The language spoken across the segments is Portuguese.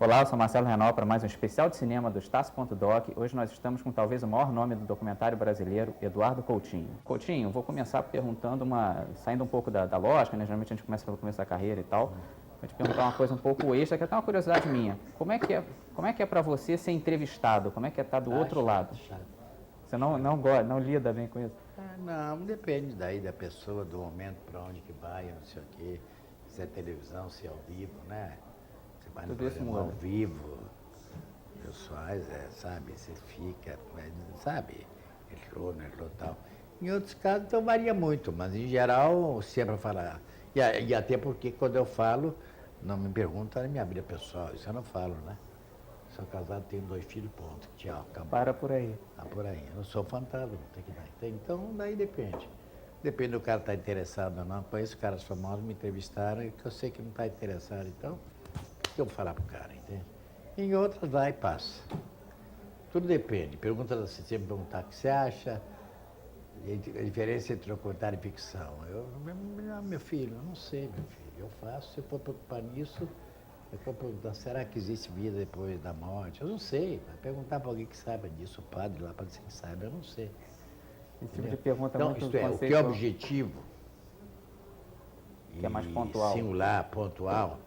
Olá, eu sou Marcelo Renal para mais um especial de cinema do Stasso.doc. Hoje nós estamos com talvez o maior nome do documentário brasileiro, Eduardo Coutinho. Coutinho, vou começar perguntando saindo um pouco da lógica, né? Geralmente a gente começa pelo começo da carreira e tal. Vou te perguntar uma coisa um pouco extra, que é até uma curiosidade minha. Como é que é para você ser entrevistado? Como é que é estar do outro lado? Você não gosta, não lida bem com isso? Não, depende daí da pessoa, do momento, para onde que vai, não sei o quê. Se é televisão, se é ao vivo, né? Você vai no programa ao vivo, pessoais, sabe? Você fica, sabe? Errou, não errou, tal. Em outros casos, então varia muito, mas em geral, se é para falar. E até porque quando eu falo, não me pergunta a minha vida pessoal, isso eu não falo, né? Sou casado, tenho 2 filhos, ponto. Tchau, acabou. Para por aí. Tá por aí. Eu não sou fantasma, não tem que dar. Então, daí depende. Depende do cara estar interessado ou não. Conheço caras famosos, me entrevistaram, e que eu sei que não está interessado, então, o que eu vou falar pro cara, entende? Em outras, vai e passa. Tudo depende. Pergunta você sempre perguntar o que você acha, a diferença entre documentário e ficção. Meu filho, eu não sei, meu filho. Eu faço, se eu for preocupar nisso, eu for perguntar, será que existe vida depois da morte? Eu não sei. Vai perguntar para alguém que saiba disso, o padre lá, para dizer que saiba, eu não sei. Esse tipo de pergunta Então, muito isto é, o que é objetivo que é mais pontual. Singular, pontual.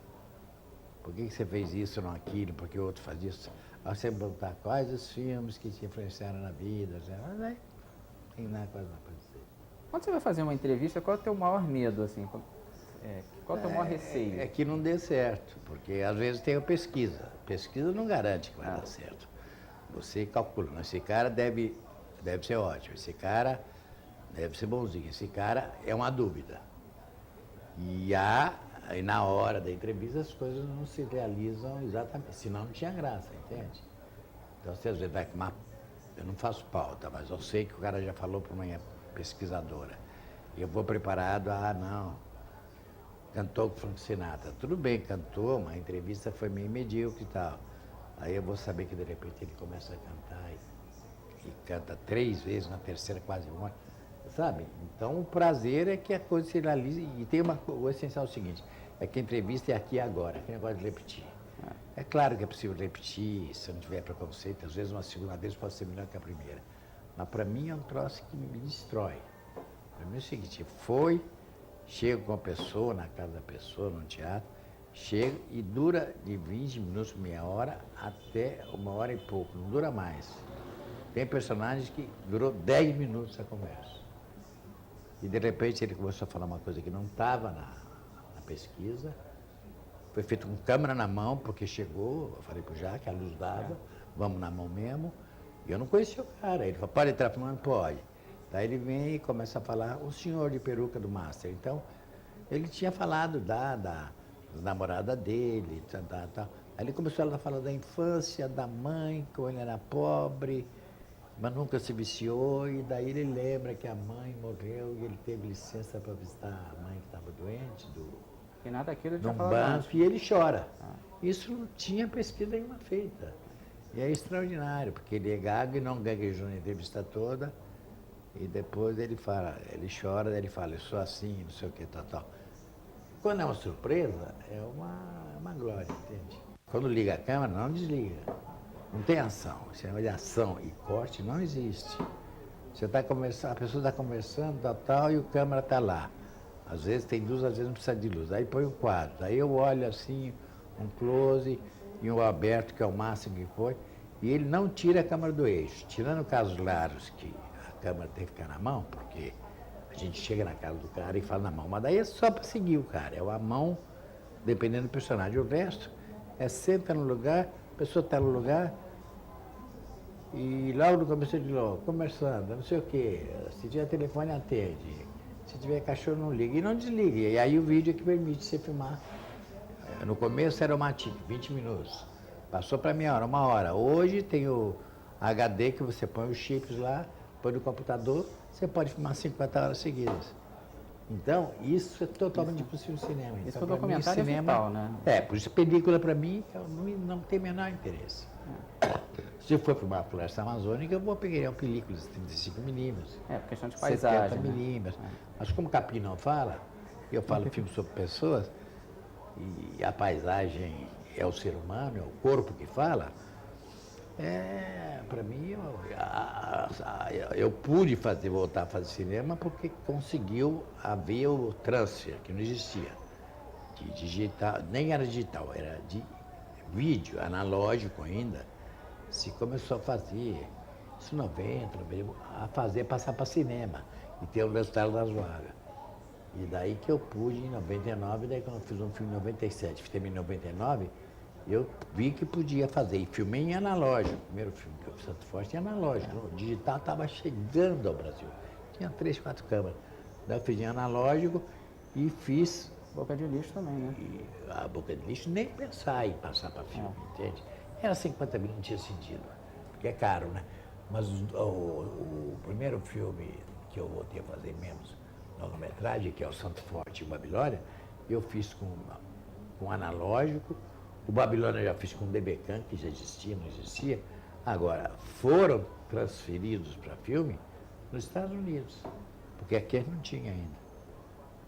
Por que você fez isso, não aquilo? Por que o outro faz isso? Aí você perguntar quais os filmes que te influenciaram na vida. Mas aí, não tem nada quase nada para dizer. Quando você vai fazer uma entrevista, qual é o teu maior medo, assim? Qual é o teu maior receio? É que não dê certo, porque às vezes tem a pesquisa. Pesquisa não garante que vai dar certo. Você calcula, mas esse cara deve ser ótimo, esse cara deve ser bonzinho, esse cara é uma dúvida. E aí na hora da entrevista as coisas não se realizam exatamente, senão não tinha graça, entende? Então você às vezes vai com eu não faço pauta, mas eu sei que o cara já falou para uma pesquisadora. Eu vou preparado, não, cantou com Frank Sinatra. Tudo bem, cantou, mas a entrevista foi meio medíocre e tal. Aí eu vou saber que de repente ele começa a cantar e canta 3 vezes, na terceira quase uma, sabe? Então o prazer é que a coisa se realize. E tem o essencial é o seguinte, é que a entrevista é aqui e agora, que negócio de repetir. É claro que é possível repetir, se não tiver preconceito, às vezes uma segunda vez pode ser melhor que a primeira. Mas para mim é um troço que me destrói. Para mim é o seguinte, chego com a pessoa, na casa da pessoa, no teatro, chego e dura de 20 minutos, meia hora, até 1 hora e pouco, não dura mais. Tem personagens que durou 10 minutos a conversa. E de repente ele começou a falar uma coisa que não estava na pesquisa. Foi feito com câmera na mão, porque chegou, eu falei pro Jaque, a luz dava, vamos na mão mesmo. E eu não conhecia o cara. Ele falou, pode entrar filmando? Pode. Daí ele vem e começa a falar, o senhor de peruca do Master. Então, ele tinha falado da namorada dele, tal. Aí ele começou a falar da infância, da mãe, como ele era pobre, mas nunca se viciou, e daí ele lembra que a mãe morreu e ele teve licença para visitar a mãe que estava doente, E nada daquilo num banco, e ele chora. Isso não tinha pesquisa nenhuma feita. E é extraordinário, porque ele é gago e não gaguejou na entrevista toda, e depois ele chora, daí ele fala, eu sou assim, não sei o que, tal. Quando é uma surpresa, é uma glória, entende? Quando liga a câmera, não desliga. Não tem ação. Esse negócio de ação e corte não existe. Você está conversando, a pessoa está conversando, tal, e o câmera está lá. Às vezes tem luz, às vezes não precisa de luz. Aí põe um quadro. Aí eu olho assim, um close e um aberto, que é o máximo que foi, e ele não tira a câmera do eixo. Tirando casos raros que a câmera tem que ficar na mão, porque a gente chega na casa do cara e fala na mão. Mas daí é só para seguir o cara. É a mão, dependendo do personagem. O resto é senta no lugar, a pessoa está no lugar, e logo no começo de novo, conversando, não sei o quê. Se tiver telefone, atende. Se tiver cachorro, não liga. E não desliga. E aí o vídeo é que permite você filmar. No começo era uma TIC, 20 minutos. Passou para meia hora, 1 hora. Hoje tem o HD que você põe os chips lá, põe no computador, você pode filmar 50 horas seguidas. Então, isso é totalmente possível no cinema. Isso então, o documentário mim, cinema, é vital, né? Por isso película para mim não tem o menor interesse. Se eu for filmar a floresta amazônica, eu vou pegar películas de 35 milímetros. Por questão de paisagem, 70 milímetros. Mas como o Capim não fala, eu falo filme sobre pessoas, e a paisagem é o ser humano, é o corpo que fala, para mim, eu pude voltar a fazer cinema porque conseguiu haver o transfer, que não existia, de digital, nem era digital, era de vídeo, analógico ainda, se começou a fazer, isso 90, passar para cinema e ter o resultado razoável. E daí que eu pude, em 99, daí quando eu fiz um filme em 97, fiz em 99, eu vi que podia fazer. E filmei em analógico. O primeiro filme que eu fiz, Santo Forte, em analógico. O digital estava chegando ao Brasil. Tinha 3, 4 câmeras. Daí eu fiz em analógico e fiz... Boca de Lixo também, né? E a Boca de Lixo, nem pensar em passar para filme, entende? Era 50 mil, não tinha sentido, porque é caro, né? Mas o primeiro filme que eu voltei a fazer menos longa-metragem, que é o Santo Forte e Babilônia, eu fiz com analógico. O Babilônia eu já fiz com DBCam, que já existia, não existia. Agora, foram transferidos para filme nos Estados Unidos, porque aqui não tinha ainda.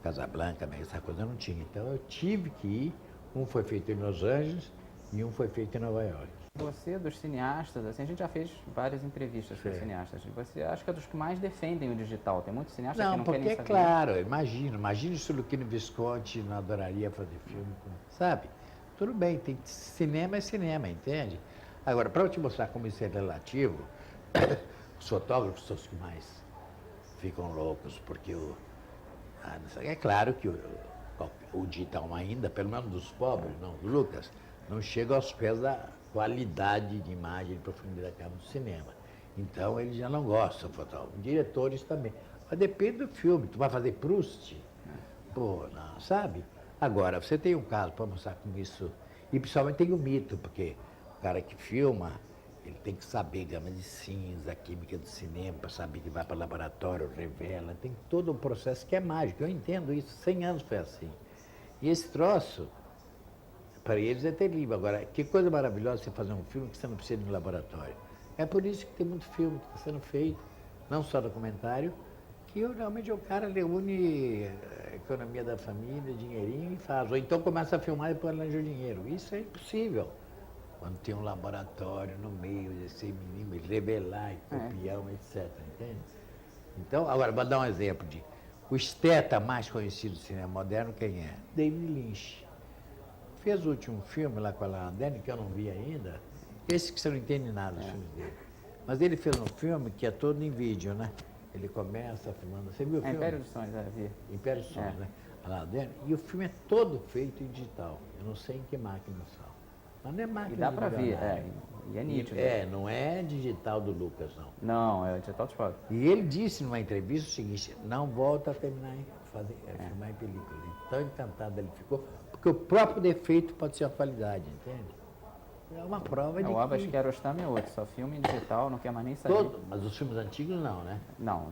Casablanca, essa coisa não tinha. Então eu tive que ir. Um foi feito em Los Angeles e um foi feito em Nova York. Você, dos cineastas, assim, a gente já fez várias entrevistas com cineastas. Você acha que é dos que mais defendem o digital? Tem muitos cineastas que não querem saber. Não, porque é claro, imagina se o Luchino Visconti não adoraria fazer filme, sabe? Tudo bem, cinema é cinema, entende? Agora, para eu te mostrar como isso é relativo, os fotógrafos são os que mais ficam loucos, porque é claro que o digital ainda, pelo menos dos pobres, não, do Lucas, não chega aos pés da qualidade de imagem e profundidade que há no cinema. Então, eles já não gostam, fotógrafos. Diretores também. Mas depende do filme. Tu vai fazer Proust? Pô, não, sabe? Agora, você tem um caso para mostrar como isso... E principalmente tem o mito, porque o cara que filma, ele tem que saber gama de cinza, a química do cinema, para saber que vai para o laboratório, revela. Tem todo um processo que é mágico. Eu entendo isso. 100 anos foi assim. E esse troço... Para eles é terrível. Agora, que coisa maravilhosa você fazer um filme que você não precisa de um laboratório. É por isso que tem muito filme que está sendo feito, não só documentário, que realmente o cara reúne a economia da família, dinheirinho e faz. Ou então começa a filmar e depois arranja o dinheiro. Isso é impossível. Quando tem um laboratório no meio, desse menino, revelar, copiar, etc. Entende? Então, agora, vou dar um exemplo de... O esteta mais conhecido do cinema moderno, quem é? David Lynch. Fez o último filme lá com a Lara Dern, que eu não vi ainda, esse que você não entende nada dos filmes dele. Mas ele fez um filme que é todo em vídeo, né? Ele começa filmando. Você viu o filme? Império dos Sonhos, vi. Império dos Sonhos, né? A Lara Dern. E o filme é todo feito em digital. Eu não sei em que máquina são. Mas não é máquina. E dá para ver, e é nítido. Não é digital do Lucas, não. Não, é digital de foto. E ele disse numa entrevista o seguinte: não volta a terminar filmar em película. E tão encantado ele ficou. Porque o próprio defeito pode ser a qualidade, entende? É uma prova de O Abbas Kiarostami é outro, só filme em digital, não quer mais nem saber. Mas os filmes antigos não, né? Não,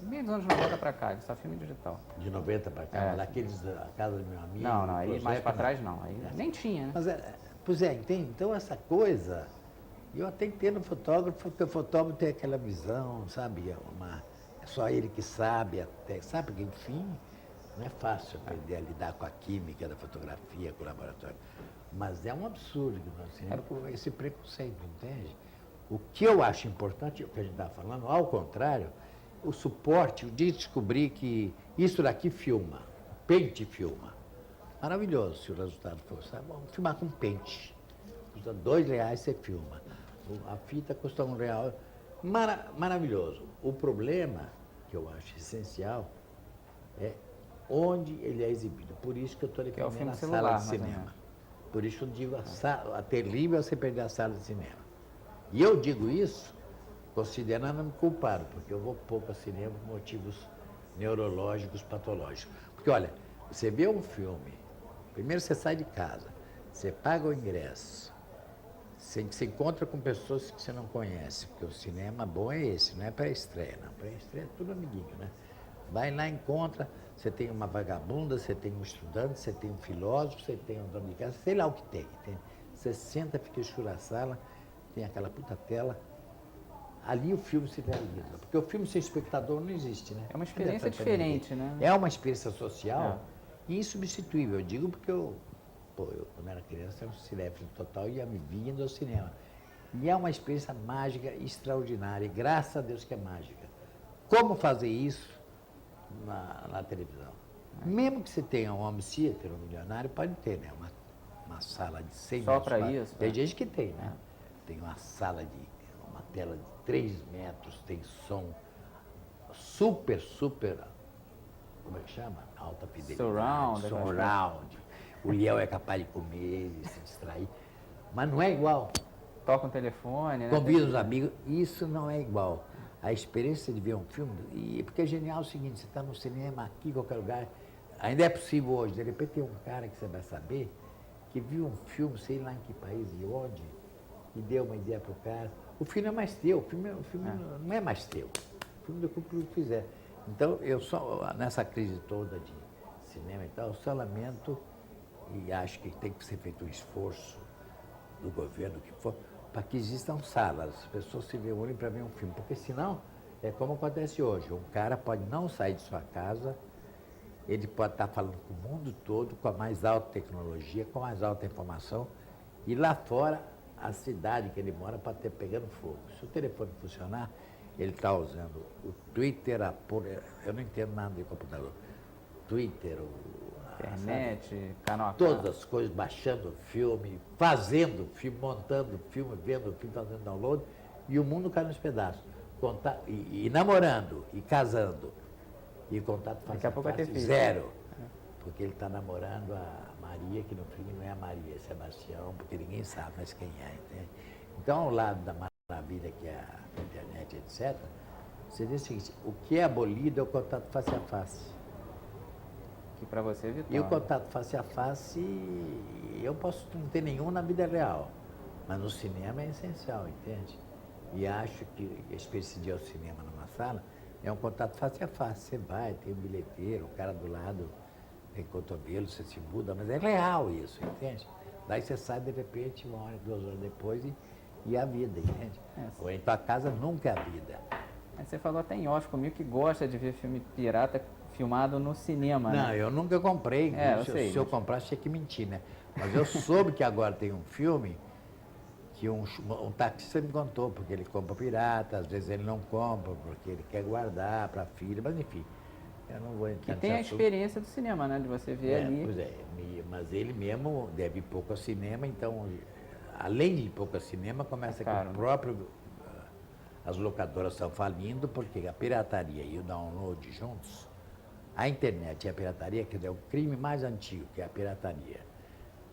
meio dos anos 90 para cá, só filme digital. De 90 para cá, daqueles A Casa do Meu Amigo. Não, aí mais para trás não, aí nem tinha, né? Mas pois entende? Então essa coisa, eu até entendo o fotógrafo, porque o fotógrafo tem aquela visão, sabe? É só ele que sabe, sabe? Porque, enfim, não é fácil aprender a lidar com a química da fotografia, com o laboratório. Mas é um absurdo que nós temos esse preconceito, entende? O que eu acho importante, o que a gente está falando, ao contrário, o suporte, de descobrir que isso daqui filma, pente filma. Maravilhoso se o resultado for, sabe? Vamos filmar com pente. Custa R$2 você filma. A fita custa R$1. Maravilhoso. O problema, que eu acho essencial, é onde ele é exibido. Por isso que eu estou reclamando a sala de cinema. Por isso eu digo a terrível é você perder a sala de cinema. E eu digo isso considerando-me culpado, porque eu vou pouco ao cinema por motivos neurológicos, patológicos. Porque, olha, você vê um filme, primeiro você sai de casa, você paga o ingresso, você se encontra com pessoas que você não conhece, porque o cinema bom é esse, não é pré-estreia, não. Pré-estreia é tudo amiguinho, né? Vai lá, encontra, você tem uma vagabunda, você tem um estudante, você tem um filósofo, você tem um dono de casa, sei lá o que tem. Você senta, fica escura a sala, tem aquela puta tela, ali o filme se realiza. Porque o filme sem espectador não existe, né? É uma experiência diferente, né? É uma experiência social insubstituível. Eu digo porque eu Pô, eu quando era criança era um cinéfilo total e ia me vindo ao cinema. E é uma experiência mágica extraordinária, e graças a Deus que é mágica. Como fazer isso na televisão? Mesmo que você tenha um home theater, um milionário, pode ter, né? Uma sala de 100 Só metros. para isso? Tem gente que tem, né? Tem uma sala uma tela de 3 metros, tem som super, como é que chama? Alta fidelidade. Surround. O leão é capaz de comer e se distrair. Mas não é igual. Toca um telefone, né? Convida os amigos, isso não é igual. A experiência de ver um filme, porque é genial o seguinte, você está no cinema, aqui, em qualquer lugar, ainda é possível hoje, de repente tem um cara que você vai saber, que viu um filme, sei lá em que país e onde, e deu uma ideia para o cara. O filme é mais teu, o filme não é mais teu, o filme do que o público fizer. Então, eu só, nessa crise toda de cinema e tal, eu só lamento e acho que tem que ser feito um esforço do governo, que for, para que existam salas, as pessoas se reúnem para ver um filme, porque senão é como acontece hoje, um cara pode não sair de sua casa, ele pode estar falando com o mundo todo, com a mais alta tecnologia, com a mais alta informação, e lá fora, a cidade que ele mora pode estar pegando fogo. Se o telefone funcionar, ele está usando o Twitter, eu não entendo nada de computador, Twitter, internet, canal a todas as coisas, baixando filme, fazendo filme, montando filme, vendo filme, fazendo download, e o mundo cai nos pedaços. E namorando, e casando, e contato face a face, zero. Porque ele está namorando a Maria, que no fim não é a Maria, é Sebastião, porque ninguém sabe mais quem é, entende? Então, ao lado da maravilha que é a internet, etc., você diz o seguinte, o que é abolido é o contato face a face. Que para você é vital. E o contato face a face, eu posso não ter nenhum na vida real, mas no cinema é essencial, entende? E acho que a experiência de ir ao cinema numa sala é um contato face a face. Você vai, tem um bilheteiro, o cara do lado tem cotovelo, você se muda, mas é real isso, entende? Daí você sai de repente, 1 hora, 2 horas depois e a vida, entende? Ou em tua casa nunca é a vida. Você falou até em off comigo que gosta de ver filme pirata filmado no cinema, Não, né? eu nunca comprei. Se eu comprasse, tinha que mentir, né? Mas eu soube que agora tem um filme que um taxista me contou, porque ele compra pirata, às vezes ele não compra, porque ele quer guardar para a filha, mas enfim, eu não vou entrar Que tem a experiência do cinema, né? De você ver ali. Pois é, mas ele mesmo deve ir pouco ao cinema, então, além de ir pouco ao cinema, começa com o próprio... As locadoras estão falindo, porque a pirataria e o download juntos, a internet e a pirataria, quer dizer, é o crime mais antigo, que é a pirataria,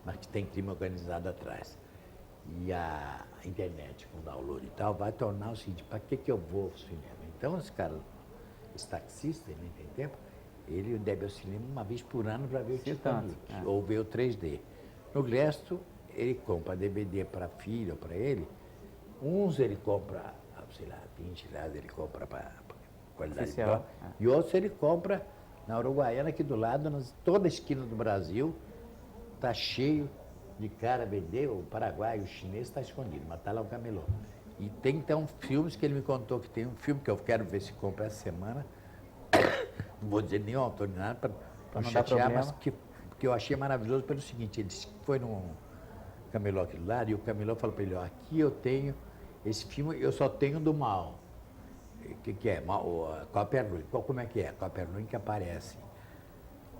mas que tem crime organizado atrás. E a internet com download e tal vai tornar o seguinte, para que eu vou ao cinema? Então, esse taxista, ele nem tem tempo, ele deve ir ao cinema uma vez por ano para ver o Titanic, ou ver o 3D. No resto, ele compra DVD para a filha ou para ele, uns ele compra, sei lá, 20 reais ele compra para qualidade boa, e outros ele compra na Uruguaiana, aqui do lado, toda a esquina do Brasil, está cheio de cara vender, o Paraguai, o chinês está escondido, mas está lá o camelô. E tem então filmes que ele me contou, que tem um filme que eu quero ver se compra essa semana, não vou dizer nenhum autor nem nada, para não chatear, mas que eu achei maravilhoso pelo seguinte, ele disse que foi num camelô aqui do lado, e o camelô falou para ele, ó, aqui eu tenho esse filme, eu só tenho do mal. O que é? Copperruim. Como é que é? Copperruim que aparece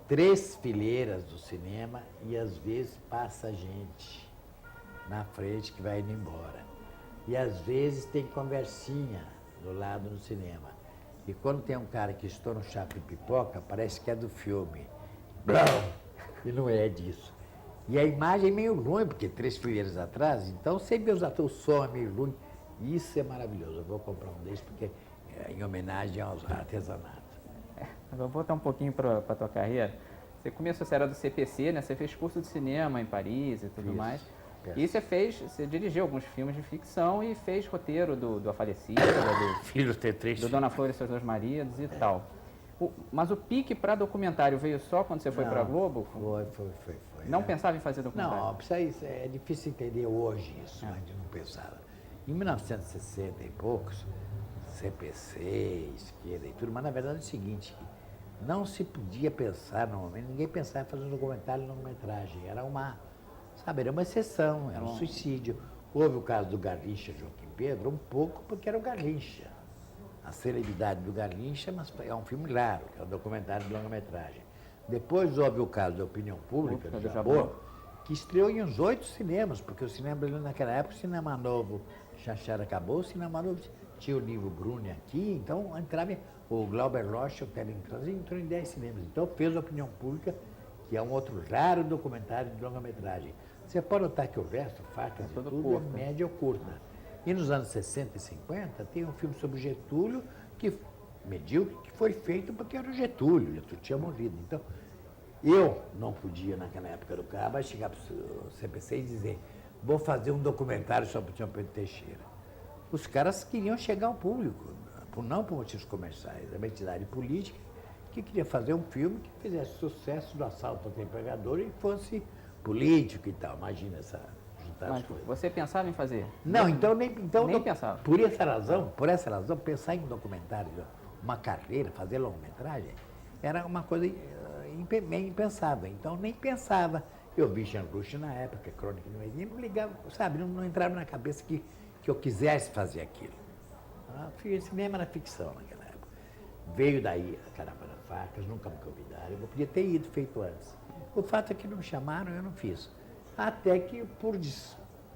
3 fileiras do cinema e às vezes passa gente na frente que vai indo embora. E às vezes tem conversinha do lado do cinema. E quando tem um cara que estoura um chapo de pipoca, parece que é do filme. Blum! E não é disso. E a imagem é meio ruim, porque 3 fileiras atrás, então sempre o som é meio ruim. Isso é maravilhoso. Eu vou comprar um desses porque é em homenagem aos artesanatos. Vou voltar um pouquinho para a tua carreira. Você começou, você era do CPC, né? Você fez curso de cinema em Paris e tudo mais. E você dirigiu alguns filmes de ficção e fez roteiro do A Falecida, Filhos T3. do Dona Flor e seus 2 maridos e tal. Mas o pique para documentário veio só quando você foi para a Globo? Foi. Não pensava em fazer documentário? Não, é difícil entender hoje isso, mas eu não pensava. Em 1960 e poucos, CPC, esquerda e tudo, mas na verdade é o seguinte, não se podia pensar, normalmente, ninguém pensava em fazer um documentário e longa-metragem, era uma Sabe, era uma exceção, era um suicídio. Houve o caso do Garrincha Joaquim Pedro, um pouco porque era o Garrincha. A celebridade do Garrincha, mas é um filme raro, é um documentário de longa-metragem. Depois houve o caso da Opinião Pública, do Jabor, que estreou em uns 8 cinemas, porque o cinema brasileiro naquela época, o Cinema Novo, Chachara acabou, o Cinema Novo tinha o Nível Bruni aqui, então entrava o Glauber Rocha, o Telencruz, entrou em 10 cinemas. Então fez a Opinião Pública, que é um outro raro documentário de longa-metragem. Você pode notar que o resto, Facas e tudo, é média ou curta. E nos anos 60 e 50, tem um filme sobre Getúlio, que medíocre, que foi feito porque era o Getúlio tinha morrido. Então, eu não podia, naquela época do Cabo, chegar para o CPC e dizer, vou fazer um documentário sobre o Tião Pedro Teixeira. Os caras queriam chegar ao público, não por motivos comerciais, era uma entidade política que queria fazer um filme que fizesse sucesso do assalto ao empregador e fosse político e tal. Imagina essa juntar as coisas. Você pensava em fazer? Não, então nem pensava. Por essa razão, pensar em documentário, uma carreira, fazer longa-metragem, era uma coisa meio impensável. Então nem pensava. Eu vi Jean Rush na época, Crônica do Meio, não ligava, sabe, não entrava na cabeça que eu quisesse fazer aquilo. Cinema era ficção naquela época. Veio daí a Caravana Facas, nunca me convidaram, eu podia ter ido feito antes. O fato é que não me chamaram, eu não fiz. Até que,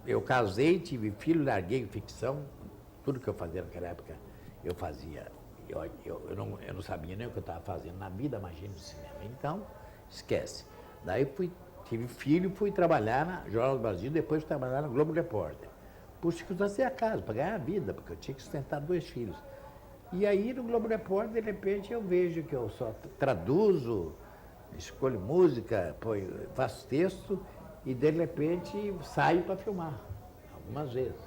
eu casei, tive filho, larguei ficção, tudo que eu fazia naquela época, eu fazia. Eu não sabia nem o que eu estava fazendo na vida, imagina o cinema. Então, esquece. Daí tive filho, fui trabalhar na Jornal do Brasil, depois fui trabalhar no Globo Repórter. Por circunstâncias de acaso, para ganhar a vida, porque eu tinha que sustentar 2 filhos. E aí, no Globo Repórter, de repente, eu vejo que eu só traduzo, escolho música, faço texto e, de repente, saio para filmar, algumas vezes.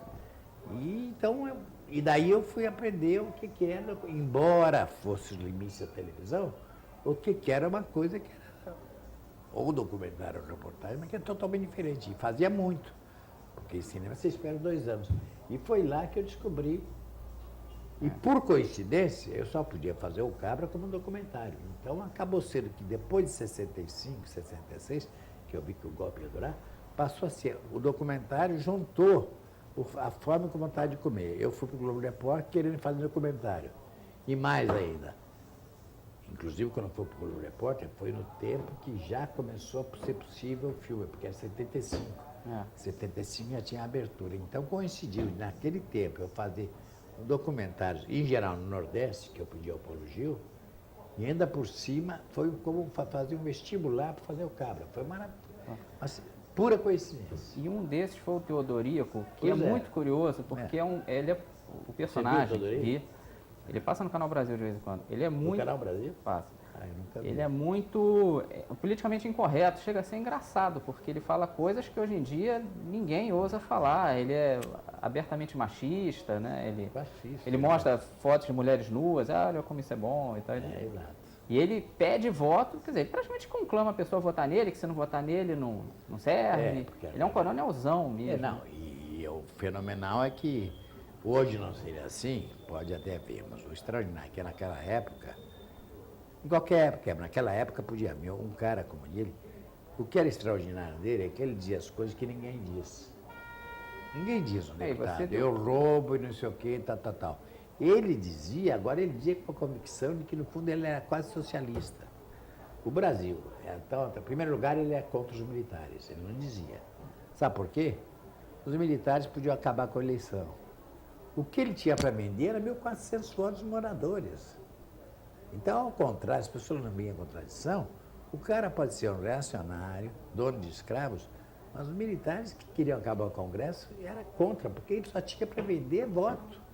E daí eu fui aprender o que era, embora fosse os limites da televisão, o que era uma coisa que era ou documentário ou reportagem, mas que é totalmente diferente. E fazia muito, porque em cinema você espera 2 anos. E foi lá que eu descobri. E por coincidência, eu só podia fazer o Cabra como documentário. Então acabou sendo que depois de 65, 66, que eu vi que o golpe ia durar, passou a ser, o documentário juntou a fome com vontade de comer. Eu fui para o Globo Repórter querendo fazer documentário. E mais ainda, inclusive quando eu fui para o Globo Repórter, foi no tempo que já começou a ser possível o filme, porque era 75. 75 já tinha abertura. Então coincidiu, naquele tempo, eu fazer um documentário, em geral no Nordeste, que eu pedi ao Paulo Gil, e ainda por cima foi como fazer um vestibular para fazer o Cabra. Foi maravilhoso. Mas, pura coincidência. E um desses foi o Teodorico, que é muito curioso, porque ele é o personagem. Ele passa no Canal Brasil de vez em quando. Ele é muito. No Canal Brasil? Passa. Eu nunca vi. Ele é muito politicamente incorreto, chega a ser engraçado, porque ele fala coisas que hoje em dia ninguém ousa falar. Ele é abertamente machista, né? Ele mostra fotos de mulheres nuas, olha como isso é bom e tal. Exato. E ele pede voto, quer dizer, ele praticamente conclama a pessoa a votar nele, que se não votar nele não serve. Ele é um coronelzão mesmo. E o fenomenal é que hoje não seria assim, pode até ver, mas o extraordinário é que naquela época, em qualquer época, naquela época podia haver um cara como ele, o que era extraordinário dele é que ele dizia as coisas que ninguém diz. Ninguém diz, um deputado, eu roubo e não sei o que, tal. Ele dizia, agora ele dizia com a convicção de que no fundo ele era quase socialista. O Brasil, então, em primeiro lugar, ele é contra os militares, ele não dizia. Sabe por quê? Os militares podiam acabar com a eleição. O que ele tinha para vender era 1.400 votos de moradores. Então, ao contrário, as pessoas não veem a contradição, o cara pode ser um reacionário, dono de escravos, mas os militares que queriam acabar com o Congresso era contra, porque ele só tinha para vender voto.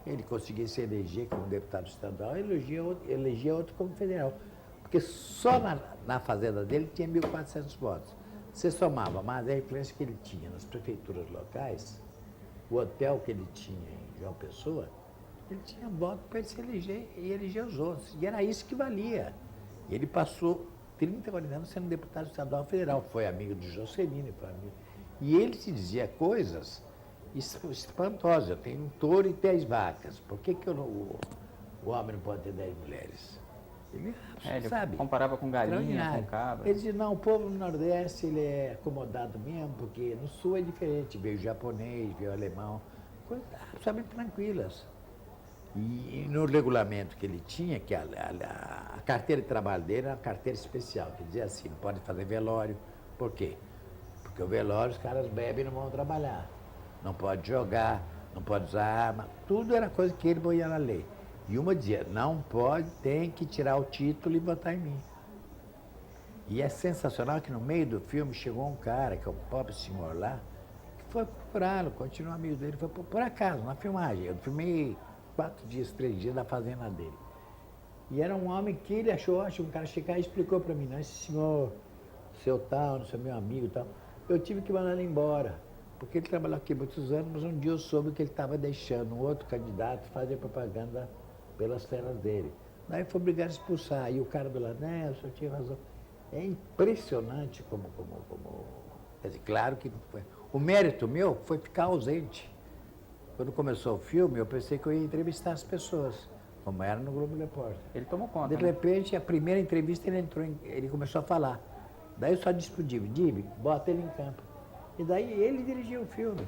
Ele conseguia se eleger como deputado estadual e elegia outro como federal. Porque só na fazenda dele tinha 1.400 votos. Você somava mais a influência que ele tinha nas prefeituras locais, o hotel que ele tinha em João Pessoa, ele tinha voto para ele se eleger e eleger os outros. E era isso que valia. E ele passou 30, 40 anos sendo deputado estadual federal. Foi amigo de Juscelino, e ele se dizia coisas espantosas. Eu tenho um touro e 10 vacas. Por que o homem não pode ter 10 mulheres? Ele sabe? comparava com galinha, com Extraordinário. cabra. Ele dizia, não, o povo no Nordeste ele é acomodado mesmo, porque no Sul é diferente, veio japonês, veio alemão, coisas absolutamente tranquilas. E no regulamento que ele tinha, que a carteira de trabalho dele era uma carteira especial, que dizia assim, não pode fazer velório. Por quê? Porque o velório os caras bebem e não vão trabalhar. Não pode jogar, não pode usar arma, tudo era coisa que ele põe na lei. E uma dizia, não pode, tem que tirar o título e botar em mim. E é sensacional que no meio do filme chegou um cara, que é o pobre senhor lá, que foi procurá-lo, continuou amigo dele, foi por acaso, na filmagem. Eu filmei 4 dias, 3 dias da fazenda dele. E era um homem que ele achou ótimo, um cara chegar e explicou para mim, não, esse senhor, seu tal, não sei, meu amigo e tal, eu tive que mandar ele embora. Porque ele trabalhou aqui muitos anos, mas um dia eu soube que ele estava deixando um outro candidato fazer propaganda pelas terras dele. Daí foi obrigado a expulsar. E o cara do lado, né, o senhor tinha razão. É impressionante como... Quer dizer, claro que não foi. O mérito meu foi ficar ausente. Quando começou o filme, eu pensei que eu ia entrevistar as pessoas, como era no Globo Repórter. Ele tomou conta, De né? repente, a primeira entrevista, ele começou a falar. Daí eu só disse pro Dib, bota ele em campo. E daí ele dirigiu o filme.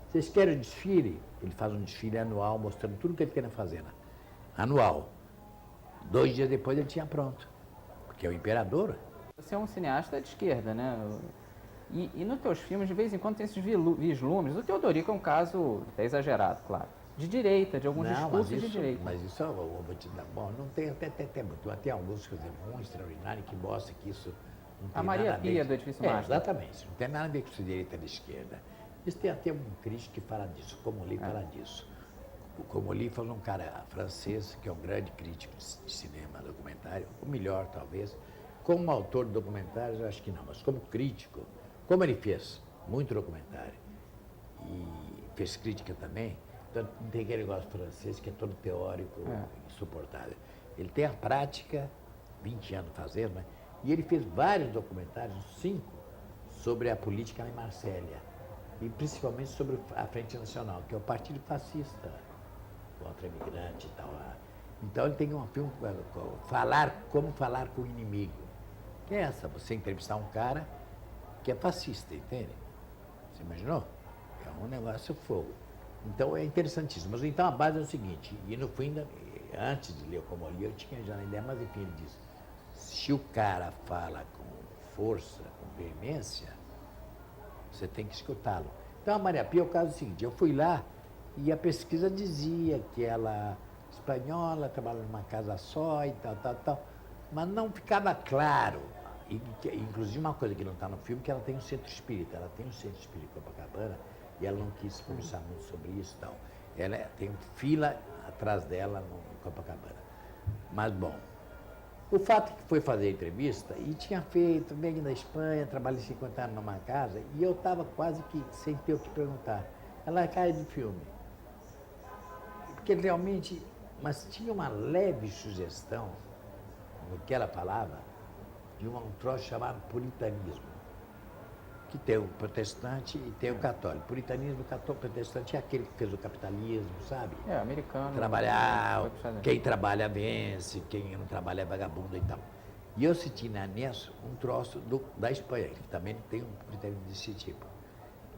Vocês querem o desfile? Ele faz um desfile anual, mostrando tudo que ele tem na fazenda. Anual. 2 dias depois ele tinha pronto. Porque é o imperador. Você é um cineasta de esquerda, né? E nos teus filmes, de vez em quando, tem esses vislumbres. O Teodorico é um caso até exagerado, claro. De direita, de alguns discursos de direita. Mas isso eu vou te dar. Bom, não tem até muito. Tem alguns que um extraordinário que mostra que isso não tem A Maria nada a ver Pia, com- do Edifício Máscara. Exatamente. Não tem nada a ver com isso de direita e de esquerda. Isso tem até um crítico que fala disso, o Comolli fala disso. O Comolli foi um cara francês, que é um grande crítico de cinema, documentário, o melhor talvez. Como autor de documentários, eu acho que não, mas como crítico, como ele fez muito documentário e fez crítica também, então não tem aquele negócio francês que é todo teórico, insuportável. Ele tem a prática, 20 anos fazendo, né? E ele fez vários documentários, 5, sobre a política em Marsella, e principalmente sobre a Frente Nacional, que é o partido fascista contra imigrante e tal. Então ele tem um filme, como falar com o inimigo. Que é essa, você entrevistar um cara que é fascista, entende? Você imaginou? É um negócio fogo. Então é interessantíssimo. Mas então a base é o seguinte, e no fim, antes de ler o Comolli, eu tinha já uma ideia, mas enfim, ele disse, se o cara fala com força, com veemência, você tem que escutá-lo. Então a Maria Pia é o caso seguinte, eu fui lá e a pesquisa dizia que ela, espanhola, trabalhava numa casa só e tal, mas não ficava claro. Inclusive uma coisa que não está no filme, que ela tem um centro espírita, em Copacabana, e ela não quis se conversar muito sobre isso e tal. Ela tem fila atrás dela no Copacabana. Mas, bom, o fato é que foi fazer a entrevista e tinha feito, bem da Espanha, trabalhei 50 anos numa casa, e eu estava quase que sem ter o que perguntar. Ela cai do filme. Porque realmente, mas tinha uma leve sugestão no que ela falava, de um troço chamado puritanismo, que tem o protestante e tem o católico. Puritanismo, protestante é aquele que fez o capitalismo, sabe? É, americano. Trabalhar, quem trabalha vence, quem não trabalha é vagabundo e tal. E eu senti nisso um troço da Espanha, que também tem um puritanismo desse tipo.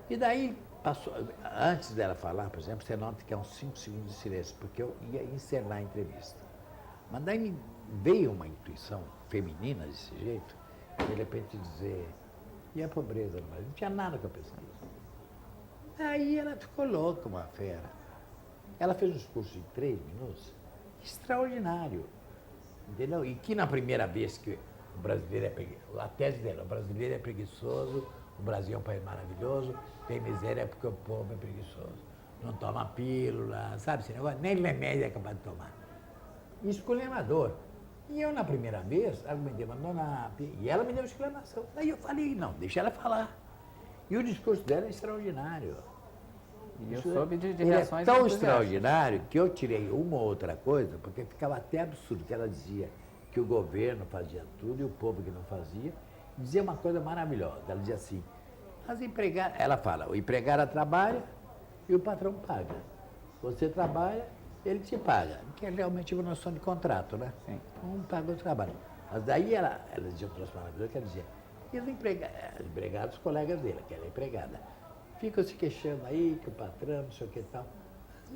E daí, passou, antes dela falar, por exemplo, você nota que é uns 5 segundos de silêncio, porque eu ia encerrar a entrevista. Mas daí me veio uma intuição feminina desse jeito, de repente dizer, e a pobreza no Brasil? Não tinha nada com a pesquisa. Aí ela ficou louca, uma fera. Ela fez um discurso de 3 minutos, extraordinário, entendeu? E que na primeira vez que o brasileiro é preguiçoso, a tese dela, o brasileiro é preguiçoso, o Brasil é um país maravilhoso, tem miséria porque o povo é preguiçoso. Não toma pílula, sabe esse negócio? Nem remédio é capaz de tomar. Esculhamador. E eu, na primeira vez, argumentei, mas dona... E ela me deu exclamação. Daí eu falei, não, deixa ela falar. E o discurso dela é extraordinário. E eu soube de Ele reações é tão entusiastas. extraordinário que eu tirei uma ou outra coisa, porque ficava até absurdo, que ela dizia que o governo fazia tudo e o povo que não fazia. Dizia uma coisa maravilhosa. Ela dizia assim, as empregadas... Ela fala, o empregado trabalha e o patrão paga. Você trabalha ele te paga, que é realmente uma noção de contrato, né? Sim. Um paga o trabalho. Mas daí ela dizia um troço maravilhoso, que ela dizia, e os empregados, os colegas dele, que ela é empregada, ficam se queixando aí que o patrão, não sei o que e tal.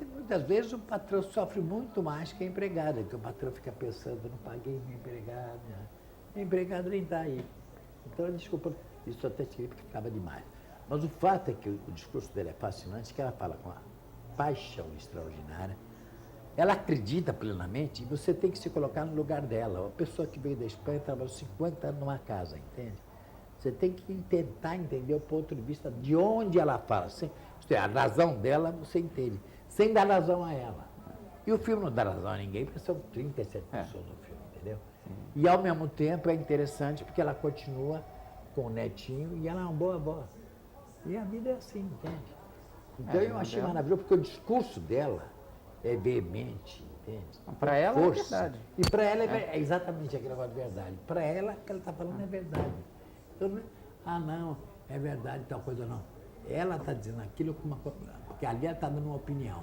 E muitas vezes o patrão sofre muito mais que a empregada, que o patrão fica pensando, não paguei minha empregada, a empregada nem está aí. Então, desculpa, isso até ficava demais. Mas o fato é que o discurso dele é fascinante, que ela fala com uma paixão extraordinária, ela acredita plenamente e você tem que se colocar no lugar dela. Uma pessoa que veio da Espanha trabalhou 50 anos numa casa, entende? Você tem que tentar entender o ponto de vista de onde ela fala. Isto é, a razão dela você entende, sem dar razão a ela. E o filme não dá razão a ninguém, porque são 37 pessoas no filme, entendeu? E ao mesmo tempo é interessante porque ela continua com o netinho e ela é uma boa avó. E a vida é assim, entende? Então eu achei maravilhoso, porque o discurso dela é veemente, entende? Para ela é verdade. E para ela é exatamente aquele negócio de verdade. Para ela, o que ela está falando é verdade. Então, não, é verdade, tal coisa não. Ela está dizendo aquilo com uma coisa, porque ali ela está dando uma opinião.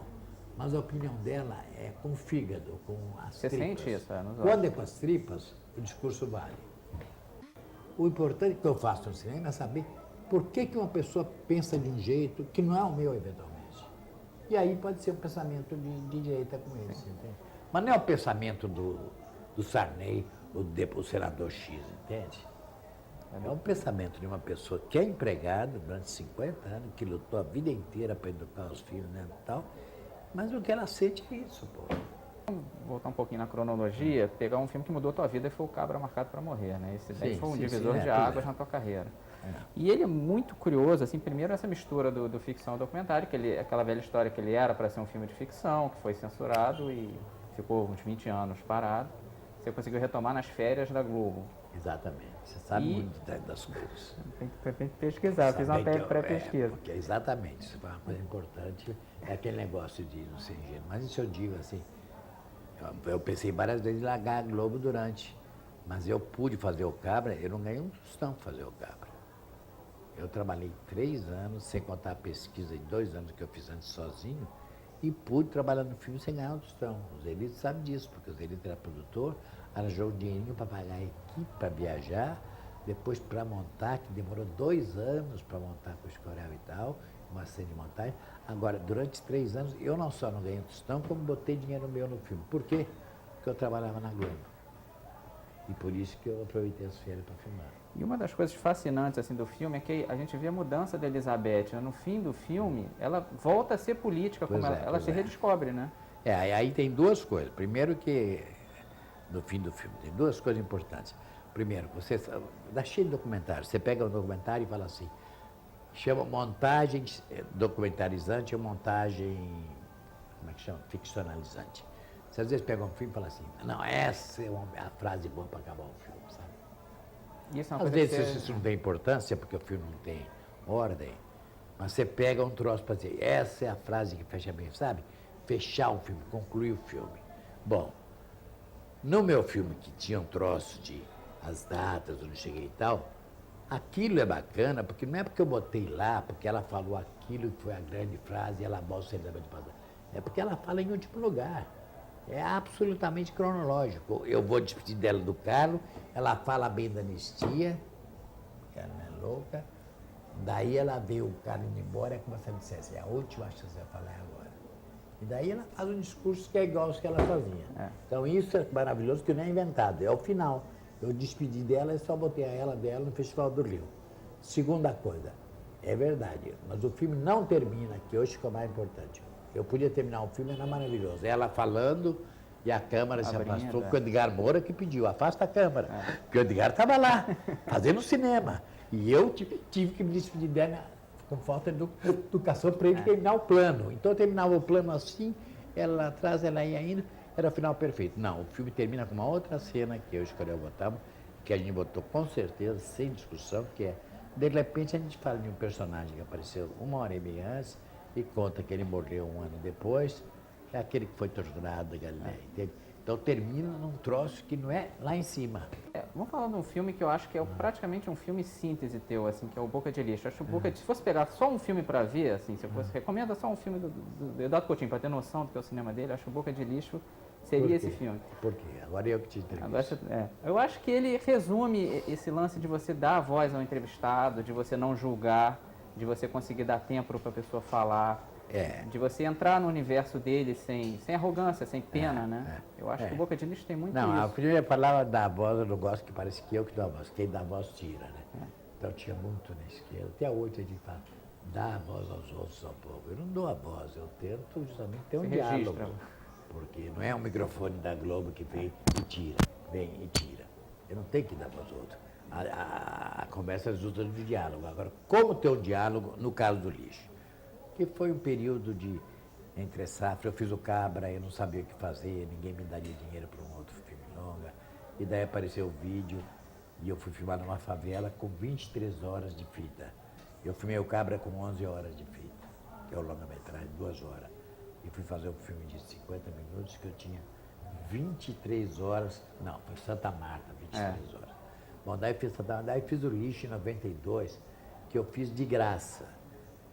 Mas a opinião dela é com o fígado, com as Você tripas. sente isso? Quando é com as tripas, o discurso vale. O importante que eu faço no cinema é saber por que uma pessoa pensa de um jeito que não é o meu, eventualmente. E aí pode ser um pensamento de direita como esse, entende? Mas não é o pensamento do Sarney ou do senador X, entende? É um pensamento de uma pessoa que é empregada durante 50 anos, que lutou a vida inteira para educar os filhos, né, e tal, mas o que ela sente é isso, pô. Vamos voltar um pouquinho na cronologia, pegar um filme que mudou a tua vida e foi o Cabra Marcado para Morrer, né? Esse daí foi um divisor de águas na tua carreira. E ele é muito curioso, assim, primeiro essa mistura do ficção e documentário, que ele, aquela velha história que ele era para ser um filme de ficção, que foi censurado e ficou uns 20 anos parado. Você conseguiu retomar nas férias da Globo. Exatamente. Você sabe muito das coisas. Tem que pesquisar, fiz uma pré-pesquisa. Porque exatamente, isso foi uma coisa importante, é aquele negócio de não ser ingênuo. Mas isso eu digo assim, eu pensei várias vezes em largar a Globo mas eu pude fazer o Cabra, eu não ganhei um tostão para fazer o Cabra. Eu trabalhei 3 anos, sem contar a pesquisa de 2 anos que eu fiz antes sozinho, e pude trabalhar no filme sem ganhar um tostão. O Zelito sabe disso, porque o Zelito era produtor, arranjou um dinheirinho para pagar a equipe para viajar, depois para montar, que demorou 2 anos para montar com o Escorel e tal, uma cena de montagem. Agora, durante 3 anos, eu não só não ganhei um tostão, como botei dinheiro meu no filme. Por quê? Porque eu trabalhava na Globo. E por isso que eu aproveitei as férias para filmar. E uma das coisas fascinantes assim, do filme é que a gente vê a mudança da Elizabeth, né? No fim do filme, ela volta a ser política, como ela se redescobre, né? Aí tem 2 coisas. Primeiro que, no fim do filme, tem 2 coisas importantes. Primeiro, você dá cheio de documentário. Você pega um documentário e fala assim, chama montagem documentarizante ou montagem, como é que chama? Ficcionalizante. Você às vezes pega um filme e fala assim, não, essa é a frase boa para acabar o filme, sabe? Isso é uma Às coisa vezes isso não tem importância, porque o filme não tem ordem, mas você pega um troço para dizer, essa é a frase que fecha bem, sabe? Fechar o filme, concluir o filme. Bom, no meu filme, que tinha um troço de as datas, onde eu cheguei e tal, aquilo é bacana, porque não é porque eu botei lá, porque ela falou aquilo que foi a grande frase, e ela mostra de passar. É porque ela fala em último lugar. É absolutamente cronológico. Eu vou despedir dela do Carlos, ela fala bem da anistia, que ela não é louca, daí ela vê o Carlos indo embora, é como se ela dissesse, é a última chance de eu falar agora. E daí ela faz um discurso que é igual aos que ela fazia. Então isso é maravilhoso, que não é inventado, é o final. Eu despedi dela e só botei a ela dela no Festival do Rio. Segunda coisa, é verdade, mas o filme não termina, que hoje ficou mais importante. Eu podia terminar o filme, era maravilhoso. Ela falando e a câmera se afastou, porque o Edgar Moura que pediu, afasta a câmera. Porque o Edgar estava lá, fazendo cinema. E eu tive que me despedir dela com falta de educação para ele terminar o plano. Então eu terminava o plano assim, ela lá atrás, ela ia indo, era o final perfeito. Não, o filme termina com uma outra cena que eu escolhi botar, que a gente botou com certeza, sem discussão, que é, de repente a gente fala de um personagem que apareceu 1h30 antes, e conta que ele morreu 1 ano depois, é aquele que foi torturado da Galileia, entende? Então termina num troço que não é lá em cima. Vamos falar de um filme que eu acho que é praticamente um filme síntese teu, assim, que é o Boca de Lixo. Acho que se fosse pegar só um filme para ver, assim, se eu fosse recomenda só um filme do Eduardo Coutinho, para ter noção do que é o cinema dele, acho que o Boca de Lixo seria esse filme. Por quê? Agora eu que te entrevisto. Eu acho que ele resume esse lance de você dar a voz ao entrevistado, de você não julgar, de você conseguir dar tempo para a pessoa falar. De você entrar no universo dele sem arrogância, sem pena, né? Eu acho que o Boca de Lixo tem muito isso. Não, a primeira palavra da voz eu não gosto, que parece que eu que dou a voz. Quem dá a voz tira, né? Então tinha muito na esquerda. Até hoje a gente fala, dá a voz aos outros, ao povo. Eu não dou a voz, eu tento justamente ter um diálogo. Porque não é um microfone da Globo que vem e tira, vem e tira. Eu não tenho que dar voz aos outros. A conversa resulta do diálogo. Agora, como ter um diálogo no caso do lixo? Que foi um período de entre safra, eu fiz o Cabra, eu não sabia o que fazer, ninguém me daria dinheiro para um outro filme longa. E daí apareceu o vídeo e eu fui filmar numa favela com 23 horas de fita. Eu filmei o Cabra com 11 horas de fita, que é o longa-metragem, 2 horas. E fui fazer um filme de 50 minutos que eu tinha 23 horas, não, foi Santa Marta, 23 horas. Bom, daí fiz o Lixo em 92, que eu fiz de graça.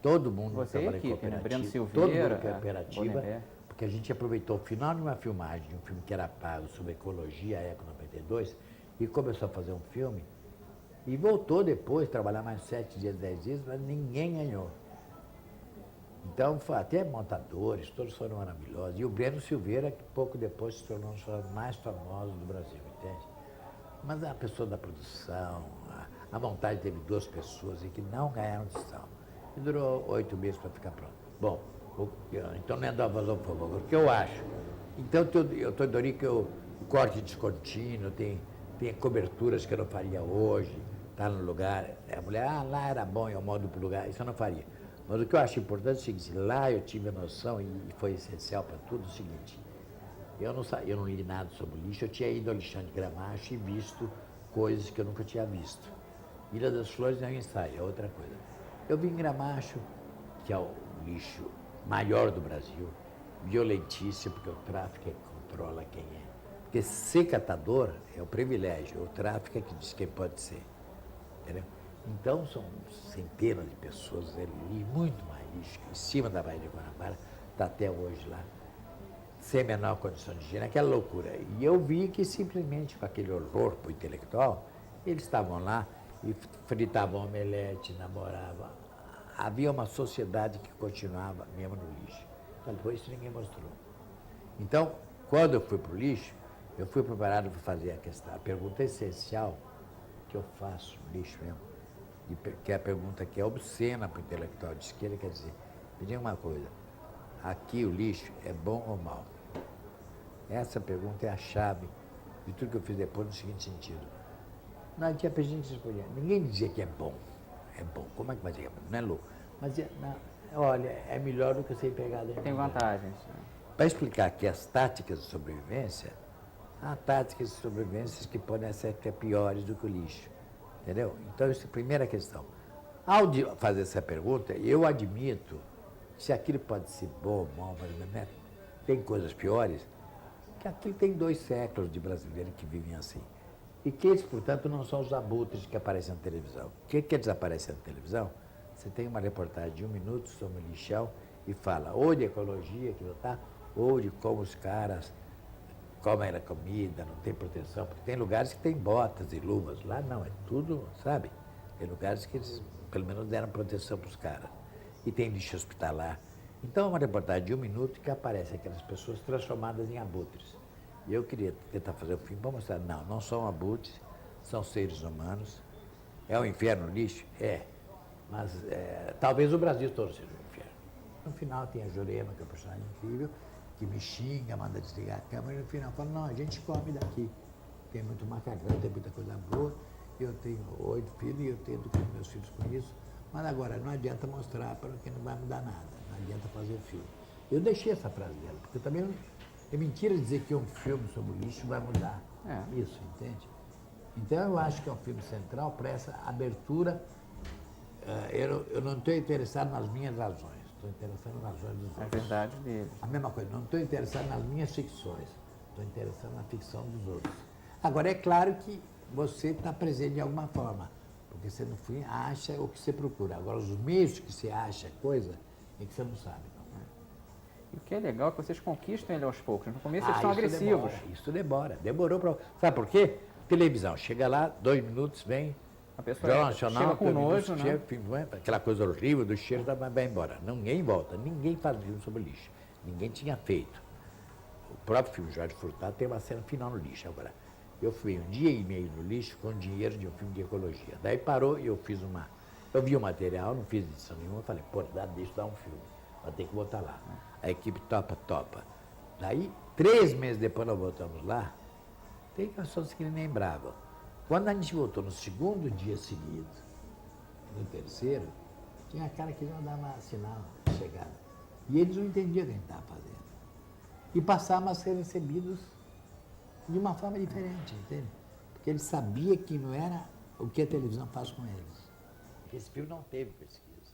Todo mundo trabalha em cooperativa, né? Breno Silveira, todo mundo em cooperativa, porque a gente aproveitou o final de uma filmagem, de um filme que era pago sobre ecologia, a Eco 92, e começou a fazer um filme, e voltou depois, trabalhar mais 7 dias, 10 dias, mas ninguém ganhou. Então, até montadores, todos foram maravilhosos. E o Breno Silveira, que pouco depois se tornou um dos mais famosos do Brasil, entende? Mas a pessoa da produção, a vontade teve 2 pessoas e que não ganharam decisão. E durou 8 meses para ficar pronto. Bom, então não é dar voz ao povo. Agora, o que eu acho? Então, eu estou adorando que o corte descontínuo, tem coberturas que eu não faria hoje, está no lugar. A mulher, lá era bom, eu modo para o lugar, isso eu não faria. Mas o que eu acho importante é o seguinte, lá eu tive a noção, e foi essencial para tudo, o seguinte, eu não li nada sobre o lixo, eu tinha ido ao Alexandre Gramacho e visto coisas que eu nunca tinha visto. Ilha das Flores não é um ensaio, é outra coisa. Eu vi em Gramacho, que é o lixo maior do Brasil, violentíssimo, porque o tráfico é que controla quem é. Porque ser catador é o privilégio, o tráfico é que diz quem pode ser. Entendeu? Então, são centenas de pessoas ali, muito mais lixo, em cima da Baía de Guanabara, está até hoje lá, sem a menor condição de higiene, aquela loucura. E eu vi que simplesmente com aquele horror para o intelectual, eles estavam lá e fritavam omelete, namoravam. Havia uma sociedade que continuava mesmo no lixo. Então, depois isso ninguém mostrou. Então, quando eu fui para o lixo, eu fui preparado para fazer a pergunta essencial que eu faço, lixo mesmo, que é a pergunta que é obscena para o intelectual de esquerda, quer dizer, me diga uma coisa, aqui o lixo é bom ou mau? Essa pergunta é a chave de tudo que eu fiz depois no seguinte sentido. Não tinha gente responder. Ninguém dizia que é bom. É bom. Como é que vai dizer? Não é louco. Mas, olha, é melhor do que você pegar dentro. Tem vantagens. Para explicar que as táticas de sobrevivência, há táticas de sobrevivência que podem ser até piores do que o lixo. Entendeu? Então, essa é a primeira questão. Ao fazer essa pergunta, eu admito se aquilo pode ser bom ou mal, né? Tem coisas piores, que aqui tem 2 séculos de brasileiros que vivem assim. E que eles, portanto, não são os abutres que aparecem na televisão. O que eles aparecem na televisão? Você tem uma reportagem de 1 minuto sobre o lixão e fala ou de ecologia, que não está, ou de como os caras comem a comida, não tem proteção, porque tem lugares que tem botas e luvas. Lá não, é tudo, sabe? Tem lugares que eles, pelo menos, deram proteção para os caras. E tem lixo hospitalar. Então, é uma reportagem de 1 minuto que aparece aquelas pessoas transformadas em abutres. E eu queria tentar fazer o filme para mostrar, não são abutres, são seres humanos. É um inferno lixo? É. Mas talvez o Brasil todo seja um inferno. No final tem a Jurema, que é um personagem incrível, que me xinga, manda desligar a câmera, e no final fala, não, a gente come daqui. Tem muito macacão, tem muita coisa boa. Eu tenho 8 filhos e eu tento com meus filhos com isso. Mas agora, não adianta mostrar porque não vai mudar nada. Não adianta fazer filme. Eu deixei essa frase dela, porque também é mentira dizer que um filme sobre o lixo vai mudar isso, entende? Então, eu acho que é um filme central para essa abertura. Eu não estou interessado nas minhas razões, estou interessado nas razões dos outros. É verdade dele. A mesma coisa, não estou interessado nas minhas ficções, Estou interessado na ficção dos outros. Agora, é claro que você está presente de alguma forma, porque você no fim acha o que você procura. Agora, os meios que você acha coisa, é que você não sabe. Não é? E o que é legal é que vocês conquistam ele aos poucos. No começo eles Ah, são isso agressivos. demora, isso demora. Demorou para... Sabe por quê? Televisão. Chega lá, 2 minutos, vem... A pessoa Jornal Nacional, chega com 2 nojo, minutos, né? chega, aquela coisa horrível do cheiro, vai embora. Ninguém volta, ninguém faz filme sobre lixo. Ninguém tinha feito. O próprio filme Jorge Furtado tem uma cena final no lixo. Agora, eu fui 1 dia e meio no lixo com dinheiro de um filme de ecologia. Daí parou e eu fiz uma... Eu vi o material, não fiz edição nenhuma, falei, pô, deixa eu dar um filme, vai ter que botar lá. A equipe topa. Daí, 3 meses depois nós voltamos lá, tem pessoas que nem lembravam. Quando a gente voltou no segundo dia seguido, no terceiro, tinha cara que já dava sinal de chegada. E eles não entendiam o que a gente estava fazendo. E passavam a ser recebidos de uma forma diferente, entende? Porque eles sabiam que não era o que a televisão faz com eles. Esse filme não teve pesquisa.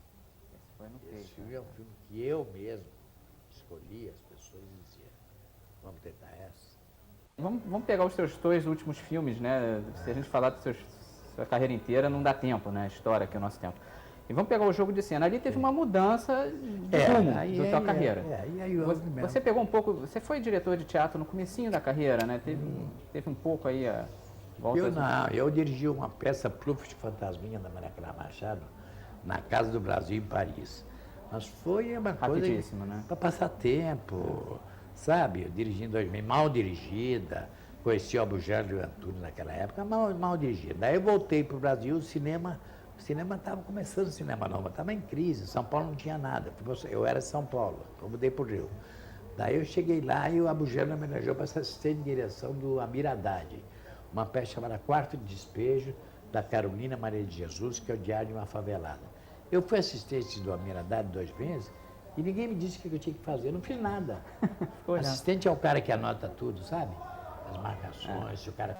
Esse filme é um filme que eu mesmo escolhi, as pessoas diziam, vamos tentar essa. Vamos pegar os seus 2 últimos filmes, né? Se a gente falar da sua carreira inteira, não dá tempo, né? A história aqui, o nosso tempo. E vamos pegar o Jogo de Cena. Ali teve uma mudança de rumo da tua carreira. Você pegou um pouco... Você foi diretor de teatro no comecinho da carreira, né? Teve um pouco aí a volta... Eu dirigi uma peça Pluf de Fantasminha da Maria Clara Machado na Casa do Brasil, em Paris. Mas foi uma coisa... Rapidíssimo, né? Para passar tempo... Sabe, dirigindo mal dirigida, conheci o Abujamra Antunes naquela época, mal dirigida. Daí eu voltei para o Brasil, o cinema estava começando, o cinema não, estava em crise, São Paulo não tinha nada. Eu era de São Paulo, eu mudei para o Rio. Daí eu cheguei lá e o Abujamra me homenageou para ser assistente de direção do Amir Haddad, uma peça chamada Quarto de Despejo, da Carolina Maria de Jesus, que é o Diário de uma Favelada. Eu fui assistente do Amir Haddad 2 meses, e ninguém me disse o que eu tinha que fazer, eu não fiz nada. O assistente é o cara que anota tudo, sabe? As marcações, se o cara...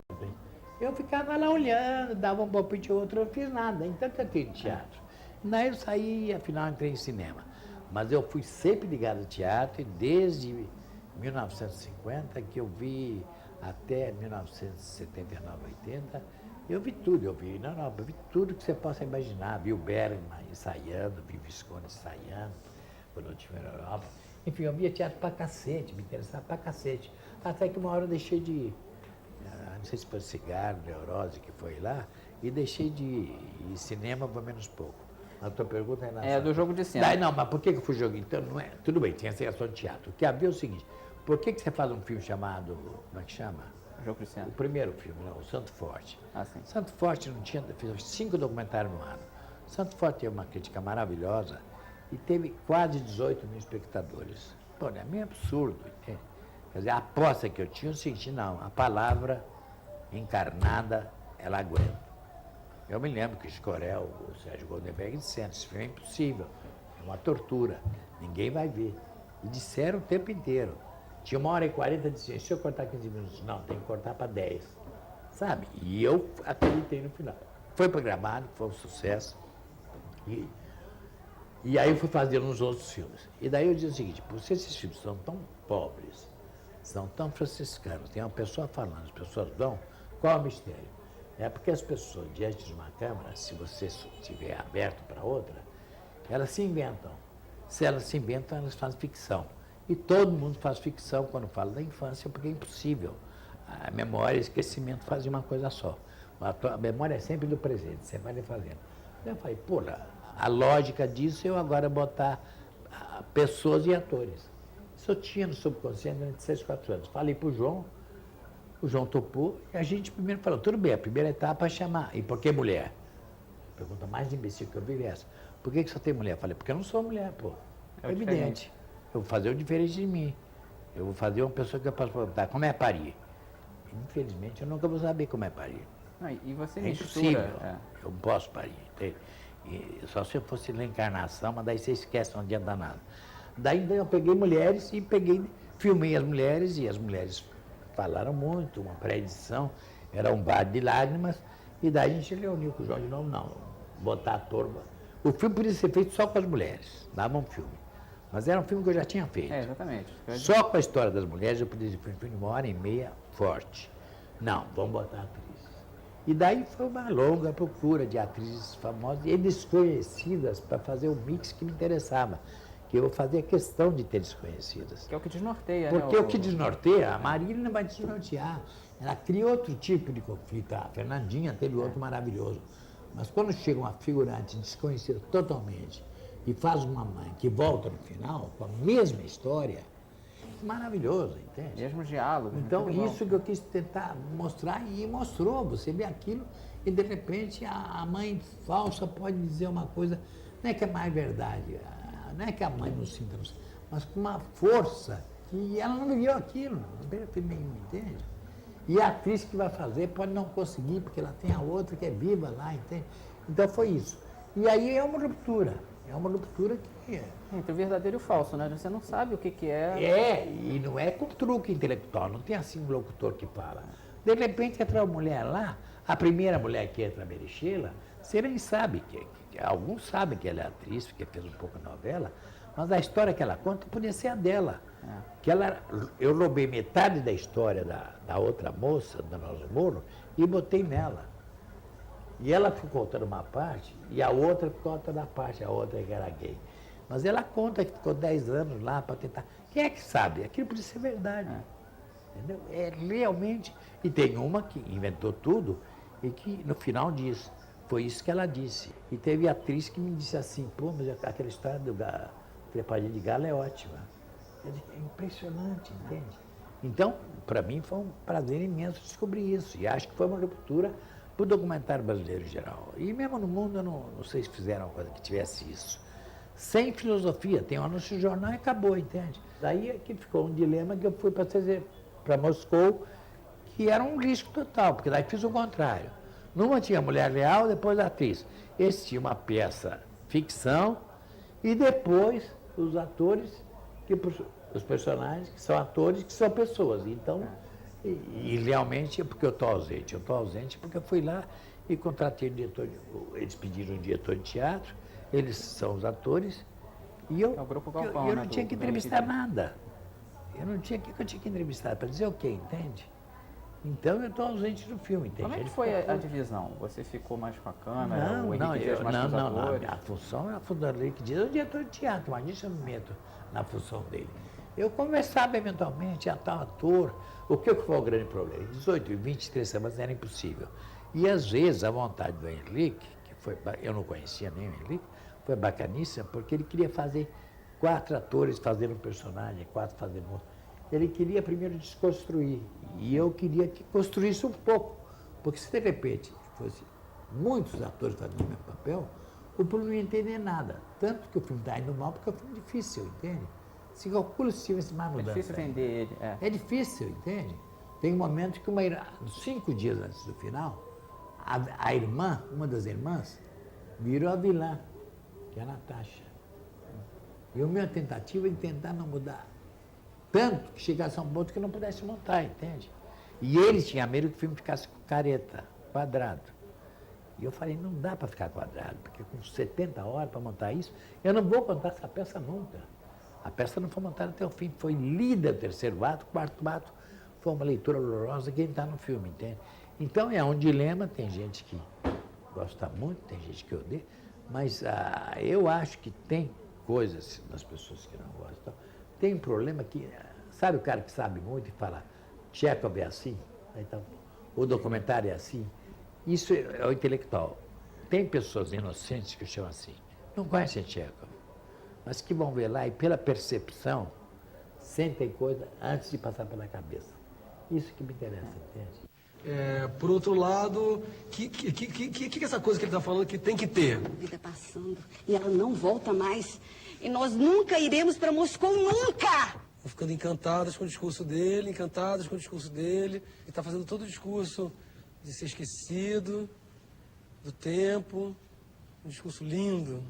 Eu ficava lá olhando, dava um palpite ou outro, eu não fiz nada, então que eu tenho teatro. Daí eu saí, afinal entrei em cinema. Mas eu fui sempre ligado ao teatro, e desde 1950, que eu vi até 1979, 80, eu vi tudo, eu vi tudo que você possa imaginar. Vi o Bergman ensaiando, vi o Visconde ensaiando, quando eu estive na Europa. Enfim, eu via teatro pra cacete, me interessava pra cacete. Até que uma hora eu deixei de ir, não sei se foi cigarro, neurose que foi lá, e deixei de ir cinema por menos pouco. A tua pergunta é... É do Jogo de Cena. Não, mas por que eu fui jogo? Então, não é... Tudo bem, tem a seleção de teatro. O que havia é o seguinte, por que você faz um filme chamado, como é que chama? Jogo de Cena. O primeiro filme, não, o Santo Forte. Ah, sim. Santo Forte não tinha, fiz 5 documentários no ano. Santo Forte teve uma crítica maravilhosa e teve quase 18 mil espectadores. Pô, é meio absurdo, entende? Quer dizer, a aposta que eu tinha é o seguinte, não, a palavra encarnada, ela aguenta. Eu me lembro que o Escorel, o Sérgio Goldenberg disseram, isso é impossível, é uma tortura, ninguém vai ver. E disseram o tempo inteiro. Tinha 1h40 de ciência, se eu cortar 15 minutos, não, tem que cortar para 10. Sabe? E eu acreditei no final. Foi programado, foi um sucesso. E aí eu fui fazendo uns outros filmes. E daí eu disse o seguinte, por se esses filmes são tão pobres, são tão franciscanos, tem uma pessoa falando, as pessoas dão, qual é o mistério? É porque as pessoas, diante de uma câmera, se você estiver aberto para outra, elas se inventam. Se elas se inventam, elas fazem ficção. E todo mundo faz ficção quando fala da infância, porque é impossível. A memória e o esquecimento fazem uma coisa só. A memória é sempre do presente, você vai fazendo. Eu falei, pô, a lógica disso é eu agora botar pessoas e atores. Isso eu tinha no subconsciente durante 6, 4 anos. Falei para o João topou, e a gente primeiro falou, tudo bem, a primeira etapa é chamar. E por que mulher? A pergunta mais imbecil que eu vi é essa. Por que só tem mulher? Falei, porque eu não sou mulher, pô. É evidente. Eu vou fazer o diferente de mim. Eu vou fazer uma pessoa que eu posso perguntar, como é parir? Infelizmente, eu nunca vou saber como é parir. E você impossível. Eu não posso parir, entende? E só se eu fosse na encarnação, mas daí você esquece, não adianta nada. Daí eu peguei mulheres e filmei as mulheres, e as mulheres falaram muito, uma pré-edição, era um bar de lágrimas, e daí a gente reuniu com o João de novo, não, botar a turma. O filme podia ser feito só com as mulheres, dava um filme. Mas era um filme que eu já tinha feito. Exatamente. Só com a história das mulheres eu podia dizer, foi um filme de 1h30, forte. Não, vamos botar atriz. E daí foi uma longa procura de atrizes famosas e desconhecidas para fazer o mix que me interessava. Que eu fazia questão de ter desconhecidas. Que é o que desnorteia, Porque né? o que desnorteia, a Marília não vai desnortear. Ela cria outro tipo de conflito. A Fernandinha teve outro maravilhoso. Mas quando chega uma figurante desconhecida totalmente e faz uma mãe que volta no final com a mesma história, maravilhoso, entende? Mesmo diálogo. Então, isso que eu quis tentar mostrar e mostrou. Você vê aquilo e, de repente, a mãe falsa pode dizer uma coisa, não é que é mais verdade, não é que a mãe não sinta, mas com uma força que ela não viveu aquilo, não entende? E a atriz que vai fazer pode não conseguir, porque ela tem a outra que é viva lá, entende? Então, foi isso. E aí é uma ruptura que é. Entre o verdadeiro e o falso, né? Você não sabe o que é. É, e não é com truque intelectual, não tem assim um locutor que fala. De repente entra uma mulher lá, a primeira mulher que entra, a Merichela, você nem sabe, alguns sabem que ela é atriz, porque fez um pouco de novela, mas a história que ela conta podia ser a dela. Que eu roubei metade da história da outra moça, da Nossa Moro, e botei nela. E ela ficou contando uma parte, e a outra ficou contando a parte, a outra que era gay. Mas ela conta que ficou 10 anos lá para tentar. Quem é que sabe? Aquilo podia ser verdade. Entendeu? É realmente. E tem uma que inventou tudo e que no final diz. Foi isso que ela disse. E teve atriz que me disse assim, pô, mas aquela história do trepadinha de galo é ótima. É impressionante, entende? Então, para mim foi um prazer imenso descobrir isso. E acho que foi uma ruptura para o documentário brasileiro em geral. E mesmo no mundo, eu não sei se fizeram uma coisa que tivesse isso. Sem filosofia, tem um anúncio de jornal e acabou, entende? Daí é que ficou um dilema que eu fui para Moscou, que era um risco total, porque daí fiz o contrário. Numa tinha mulher real, depois a atriz. Esse tinha uma peça ficção e depois os atores, os personagens que são atores, que são pessoas. Então, e realmente é porque eu estou ausente. Eu estou ausente porque eu fui lá e contratei um diretor, eles pediram um diretor de teatro, eles são os atores, e eu, É o Grupo Galpão, eu né, não tinha do que entrevistar nada. Eu tinha que entrevistar, para dizer o quê, entende? Então eu estou ausente do filme, entende? Como é que foi a divisão? Você ficou mais com a câmera? Não, o Henrique Dias mais com os atores? A função é a função do Henrique Dias, é o diretor de teatro, mas isso eu não meto na função dele. Eu conversava eventualmente, tal ator, o que foi o grande problema? 18 e 23 semanas era impossível. E às vezes a vontade do Henrique, eu não conhecia nem o Henrique, foi bacaníssima, porque ele queria fazer 4 atores fazendo um personagem, 4 fazendo outro. Ele queria primeiro desconstruir, e eu queria que construísse um pouco, porque se de repente fosse muitos atores fazendo o mesmo papel, o público não ia entender nada. Tanto que o filme está indo mal, porque é um filme difícil, entende? Se calcula se tivesse mais mudança. É difícil vender ele. É difícil, entende? Tem momentos que 5 dias antes do final, a irmã, uma das irmãs, virou a vilã, que é a Natasha. E a minha tentativa é tentar não mudar. Tanto que chegasse a um ponto que eu não pudesse montar, entende? E eles tinham medo que o filme ficasse com careta, quadrado. E eu falei, não dá para ficar quadrado, porque com 70 horas para montar isso, eu não vou contar essa peça nunca. A peça não foi montada até o fim, foi lida o 3º ato, o 4º ato foi uma leitura horrorosa que está no filme, entende? Então é um dilema, tem gente que gosta muito, tem gente que odeia, mas eu acho que tem coisas das pessoas que não gostam. Tem um problema que, sabe o cara que sabe muito e fala, Tchekhov é assim, então, o documentário é assim, isso é o intelectual. Tem pessoas inocentes que chamam assim, não conhecem Tchekhov, mas que vão ver lá e pela percepção, sentem coisa antes de passar pela cabeça. Isso que me interessa, entende? Por outro lado, que essa coisa que ele está falando que tem que ter? A vida passando e ela não volta mais. E nós nunca iremos para Moscou, nunca! Vão ficando encantadas com o discurso dele, Ele está fazendo todo o discurso de ser esquecido, do tempo. Um discurso lindo.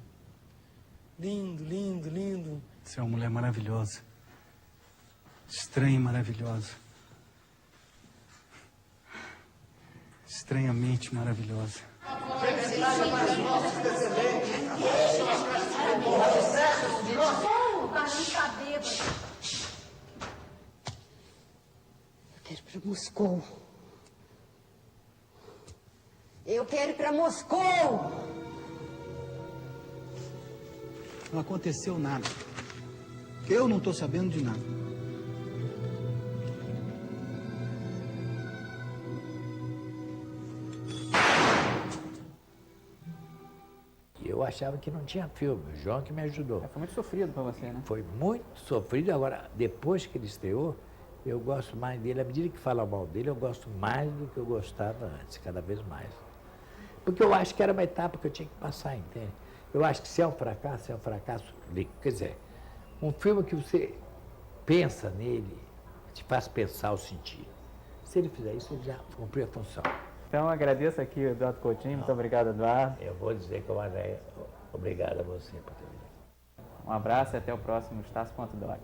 Lindo, lindo, lindo. Você é uma mulher maravilhosa. Estranha e maravilhosa. Estranhamente maravilhosa. Moscou. Eu quero ir para Moscou! Não aconteceu nada. Eu não estou sabendo de nada. Eu achava que não tinha filme, o João que me ajudou. Foi muito sofrido para você, né? Foi muito sofrido. Agora, depois que ele estreou, eu gosto mais dele. À medida que fala mal dele, eu gosto mais do que eu gostava antes, cada vez mais. Porque eu acho que era uma etapa que eu tinha que passar, entende? Eu acho que se é um fracasso, é um fracasso. Quer dizer, um filme que você pensa nele, te faz pensar ou sentir. Se ele fizer isso, ele já cumpriu a função. Então, agradeço aqui o Eduardo Coutinho. Muito obrigado, Eduardo. Eu vou dizer que obrigado a você por ter vindo. Um abraço e até o próximo Estácio.doc.